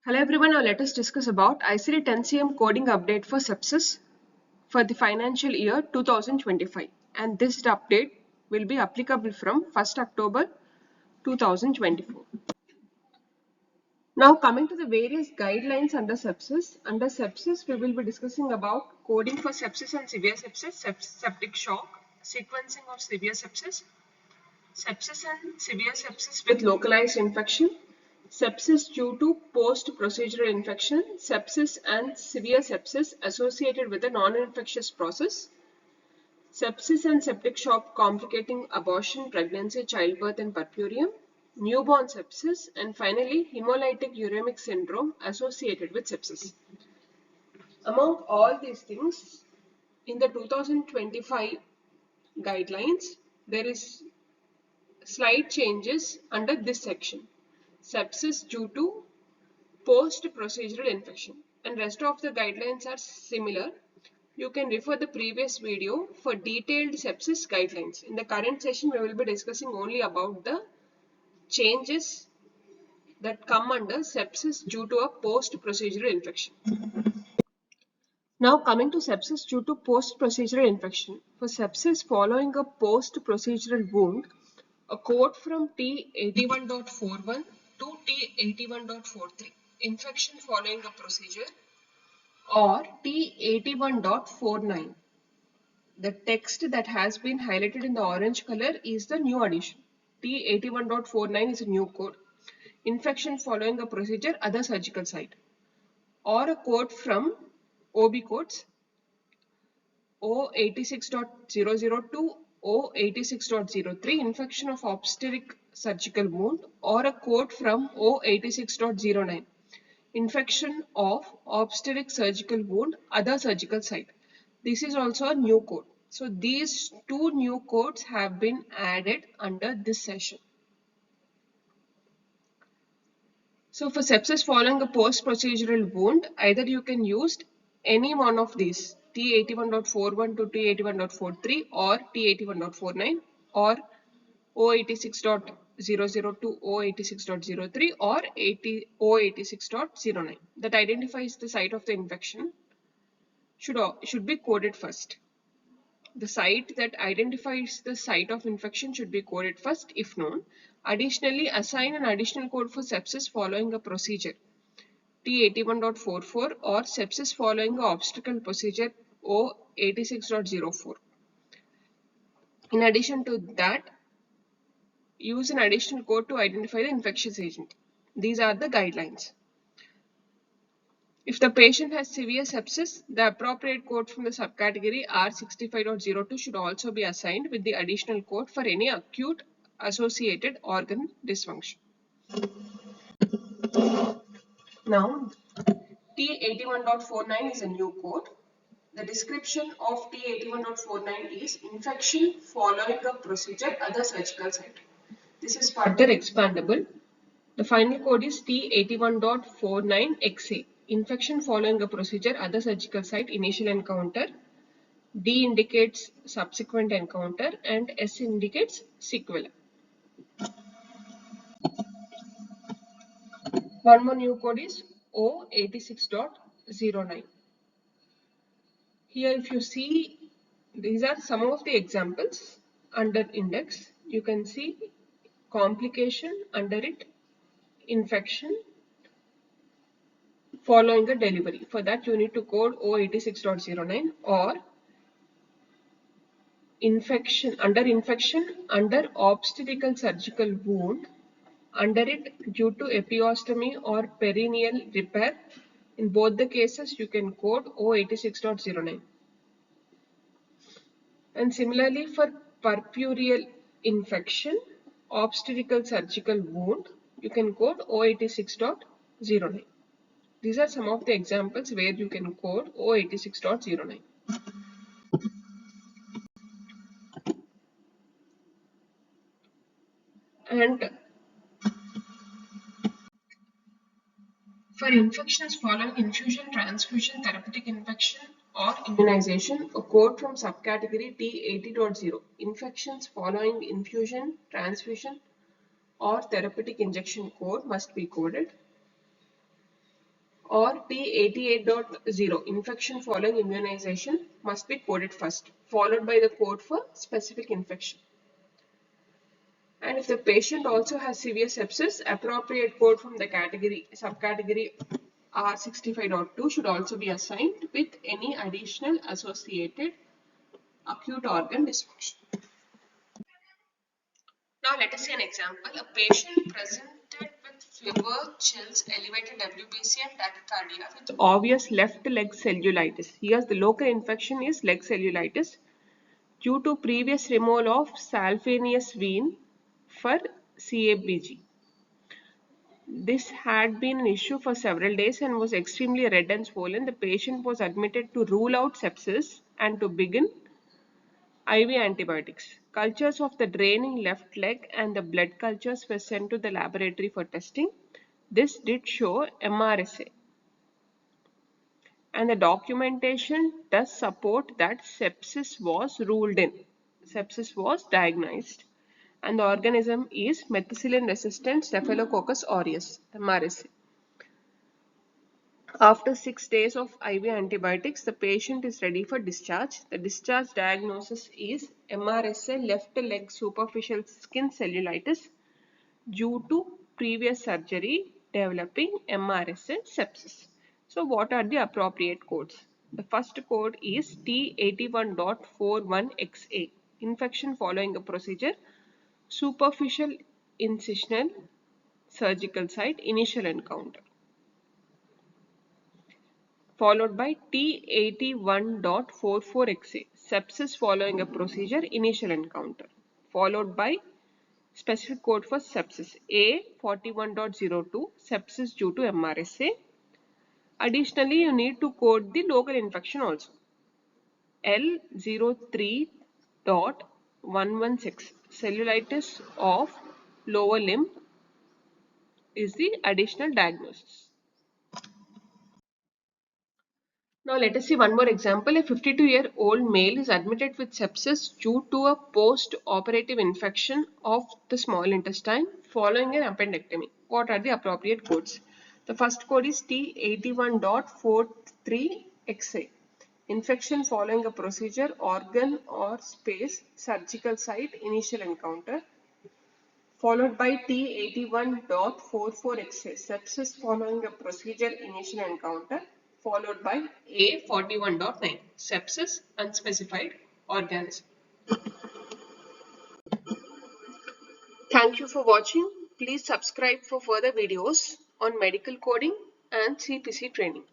Hello everyone, now let us discuss about ICD 10CM coding update for sepsis for the financial year 2025, and this update will be applicable from 1st October 2024. Now coming to the various guidelines under sepsis we will be discussing about coding for sepsis and severe sepsis, septic shock, sequencing of severe sepsis, sepsis and severe sepsis with localized infection, sepsis due to post-procedural infection, sepsis and severe sepsis associated with a non-infectious process, sepsis and septic shock complicating abortion, pregnancy, childbirth and purpurium, newborn sepsis, and finally hemolytic uremic syndrome associated with sepsis. Among all these things, in the 2025 guidelines, there is slight changes under this section. Sepsis due to post-procedural infection, and rest of the guidelines are similar. You can refer the previous video for detailed sepsis guidelines. In the current session, we will be discussing only about the changes that come under sepsis due to a post-procedural infection. Now coming to sepsis due to post-procedural infection. For sepsis following a post-procedural wound, a code from T81.41 to T81.43, infection following a procedure, or T81.49. The text that has been highlighted in the orange color is the new addition. T81.49 is a new code. Infection following a procedure, other surgical site. Or a code from OB codes O86.002, O86.03, infection of obstetric surgical wound, or a code from O86.09, infection of obstetric surgical wound, other surgical site. This is also a new code. So these two new codes have been added under this session. So for sepsis following a post-procedural wound, either you can use any one of these, T81.41 to T81.43 or T81.49 or O86.00 to O86.03 or O86.09 that identifies the site of the infection should be coded first. The site that identifies the site of infection should be coded first if known. Additionally, assign an additional code for sepsis following a procedure, T81.44, or sepsis following an obstetrical procedure, O86.04. In addition to that, use an additional code to identify the infectious agent. These are the guidelines. If the patient has severe sepsis, the appropriate code from the subcategory R65.02 should also be assigned with the additional code for any acute associated organ dysfunction. Now, T81.49 is a new code. The description of T81.49 is infection following a procedure, other surgical site. This is further expandable. The final code is T81.49XA, infection following a procedure, other surgical site, initial encounter. D indicates subsequent encounter and S indicates sequela. One more new code is O86.09. Here if you see, these are some of the examples under index. You can see complication under it, infection following a delivery. For that you need to code O86.09 or infection under obstetrical surgical wound, under it due to episiotomy or perineal repair. In both the cases you can code O86.09. And similarly for purpurial infection, obstetrical surgical wound, you can code O86.09. These are some of the examples where you can code O86.09. And for infections following infusion, transfusion, therapeutic infection or immunization, a code from subcategory T80.0, infections following infusion, transfusion or therapeutic injection code must be coded. or T88.0 infection following immunization must be coded first, followed by the code for specific infection. And if the patient also has severe sepsis, appropriate code from the subcategory R65.2 should also be assigned with any additional associated acute organ dysfunction. Now let us see an example. A patient presented with fever, chills, elevated WBC and tachycardia with obvious left leg cellulitis. Here the local infection is leg cellulitis due to previous removal of salfinius vein for CABG. This had been an issue for several days and was extremely red and swollen. The patient was admitted to rule out sepsis and to begin IV antibiotics. Cultures of the draining left leg and the blood cultures were sent to the laboratory for testing. This did show MRSA. And the documentation does support that sepsis was ruled in. Sepsis was diagnosed. And the organism is methicillin resistant Staphylococcus aureus, MRSA. After 6 days of IV antibiotics, the patient is ready for discharge. The discharge diagnosis is MRSA left leg superficial skin cellulitis due to previous surgery developing MRSA sepsis. So what are the appropriate codes? The first code is T81.41XA, infection following a procedure, superficial incisional surgical site, initial encounter. Followed by T81.44XA, sepsis following a procedure, initial encounter. Followed by specific code for sepsis, A41.02, sepsis due to MRSA. Additionally, you need to code the local infection also. L03.116, cellulitis of lower limb is the additional diagnosis. Now let us see one more example. A 52-year-old male is admitted with sepsis due to a post-operative infection of the small intestine following an appendectomy. What are the appropriate codes? The first code is T81.43XA. Infection following a procedure, organ or space, surgical site, initial encounter. Followed by T81.44XA, sepsis following a procedure, initial encounter. Followed by A41.9, sepsis, unspecified organism. Thank you for watching. Please subscribe for further videos on medical coding and CPC training.